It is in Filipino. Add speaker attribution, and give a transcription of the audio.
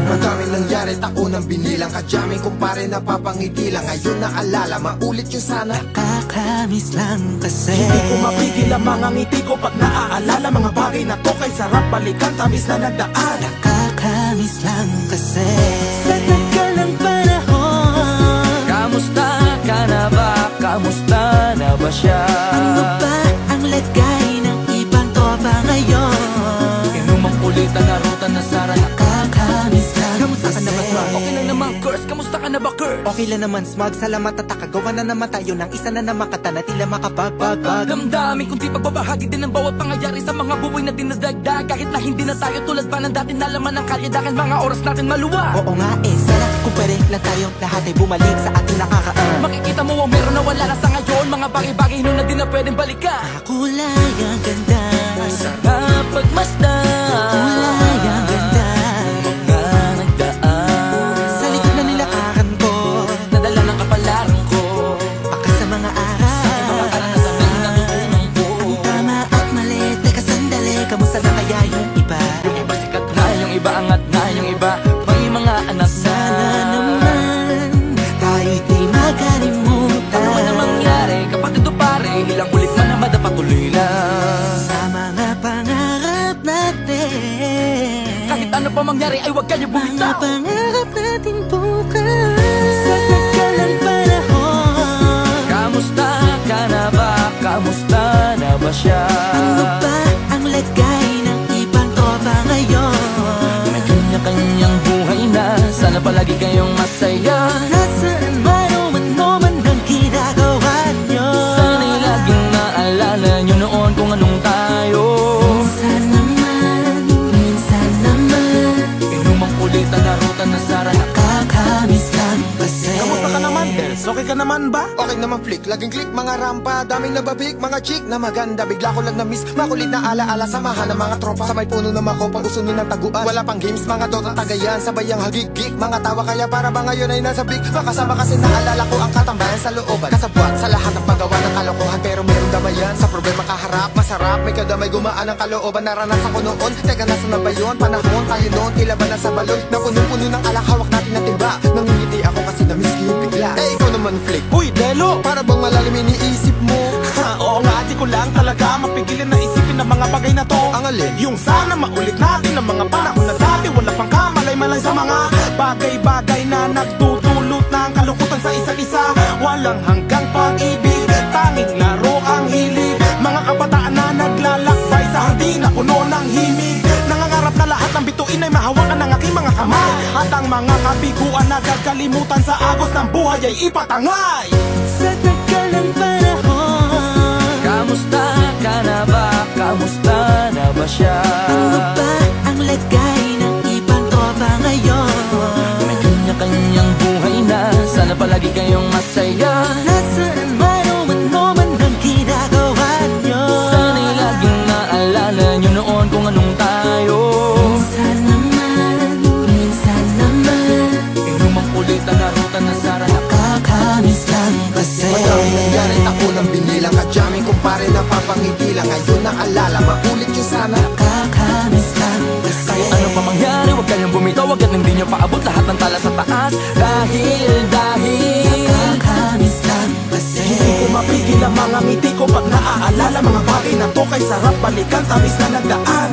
Speaker 1: Madaming nangyari, taunang binilang, kadyaming kumpare napapangiti lang. Ngayon naalala, maulit yung sana.
Speaker 2: Nakakamiss lang kasi
Speaker 3: hindi ko mapigil ang mga ngiti ko pag naaalala. Mga bagay na to kay sarap balikan, tamis na nagdaan.
Speaker 2: Nakakamiss lang kasi sa tagal ng panahon.
Speaker 4: Kamusta ka na ba? Kamusta na ba siya?
Speaker 2: Ano ba ang lagay ng ibang tropa ngayon?
Speaker 4: Inumang ulitan na ruta na sara.
Speaker 2: Nakakamiss lang
Speaker 4: Kamusta ka na ba,
Speaker 2: kasi
Speaker 4: Smug? Okay lang naman, Curse. Kamusta ka na ba, Curse?
Speaker 2: Okay lang naman, Smug. Salamat at takagawa na naman tayo ng isa na namakata na tila makabagbag.
Speaker 4: Damdamin kundi pagbabahagi din ng bawat pangyayari sa mga buhay na dinadagdag. Kahit na hindi na tayo tulad pa ng dati na laman ng kalye, dahil mga oras natin maluwa.
Speaker 2: Oo nga sana kung pwede lang tayong lahat ay bumalik sa ating nakakaan.
Speaker 4: Makikita mo ang meron na wala na sa ngayon. Mga bagay-bagay nun na di na pwedeng balikan.
Speaker 2: Kulay ang ganda,
Speaker 4: Sarap pagmasdan.
Speaker 2: kulay ang ganda.
Speaker 4: Mga nagdaan
Speaker 2: Sa likod na nilakaran ko,
Speaker 4: nadala ng kapalaran ko.
Speaker 2: baka sa mga araw,
Speaker 4: Mga karanasan na natutunan ko.
Speaker 2: ang tama at mali. Teka sandali, kamusta na kaya yung iba?
Speaker 4: Yung iba sikat na, yung iba angat na, yung iba may mga anak na.
Speaker 2: Sana naman tayo'y di makalimutan.
Speaker 4: Ano man ang mangyari kapag ito pare, ilang ulit man ang madapatuloy lang.
Speaker 2: Sa mga pangarap natin,
Speaker 4: Kahit ano pa mangyari ay huwag kayo
Speaker 2: mga
Speaker 4: bumitaw.
Speaker 2: pangarap natin bukas. Sa tagal ng panahon,
Speaker 4: Kamusta ka na ba? Kamusta na ba siya?
Speaker 2: ano ba ang lagay ng ibang tropa ngayon?
Speaker 4: May kanya-kanyang buhay na, sana palagi kayong masaya.
Speaker 2: Nasaan man o man ang ginagawa nyo?
Speaker 4: Sana'y laging naalala nyo noon kung anong tayo.
Speaker 2: Minsan naman
Speaker 4: Inumang ulitan na ruta na sara.
Speaker 2: nakakamiss lang kasi.
Speaker 3: Kamusta ka naman, Dels? Okay ka naman ba?
Speaker 1: Okay naman flick, laging click, mga rampa, daming nababik, mga chick na maganda. Bigla ko lang na-miss, makulit na alaala, samahan ng mga tropa. Sa may puno na makopang usunin ng taguan. Wala pang games, mga dota tagayan, sabay ang hagigik. Mga tawa kaya para ba ngayon ay nasa big. Makasama kasi naalala ko ang katambayan sa looban. Kasabwat sa lahat ng paggawa ng kalokohan, pero merong damayan. Sa problema kaharap, masarap, may kadamay gumaan ang kalooban. Naranasan ko noon, teka nasa na ba yun? Panahon tayo noon, tila ba nasa balon? Na puno-puno ng alak, hawak natin na timba. Nangingiti ako kasi na-miss ko yung bigla. Eh, ikaw naman flick.
Speaker 3: Uy, Delo!
Speaker 1: Para bang malalim iniisip mo?
Speaker 3: Ha, oo nga, di ko lang talaga mapigilin na isipin ang mga bagay na to.
Speaker 1: Ang alin?
Speaker 3: Yung sana maulit natin ang mga panahon na dati. Wala pang kamalay-malay sa mga bagay-bagay na nagdudulot ng kalukutan sa isa't isa. Walang hanggang pag-ibig, tanging laro ang hilig. Mga kabataan na naglalakbay sa hardin na puno ng himig. Nangangarap na lahat ng bituin ay mahawakan ng aking mga kamay. At ang mga kabiguan na gagalimutan sa agos ng buhay ay ipatangay.
Speaker 2: Sa tagal ng panahon,
Speaker 4: Kamusta ka na ba? Kamusta na ba siya?
Speaker 2: ano ba ang lagay ng ibang tropa ngayon?
Speaker 4: May kanya-kanyang buhay na, sana palagi kayong masaya.
Speaker 2: Nasaan man o man ang ginagawa nyo?
Speaker 4: Sana'y laging naalala nyo noon kung anong tayo.
Speaker 2: Minsan naman
Speaker 4: Inumang ulitan na ruta na sara.
Speaker 2: nakakamiss lang kasi.
Speaker 1: Madaming nangyari, taunang binilang, kadyaming kumpare napapangiti lang. Ngayon naalala, maulit yung sana.
Speaker 2: Nakakamiss lang kasi.
Speaker 4: Kahit ano pa mangyari, huwag kayong bumitaw. Agad hindi nyo paabot lahat ng tala sa taas. Dahil
Speaker 2: Nakakamiss lang kasi.
Speaker 3: Hindi ko mapigil ang mga ngiti ko pag naaalala. Mga bagay na to kay sarap balikan, tamis na nagdaan.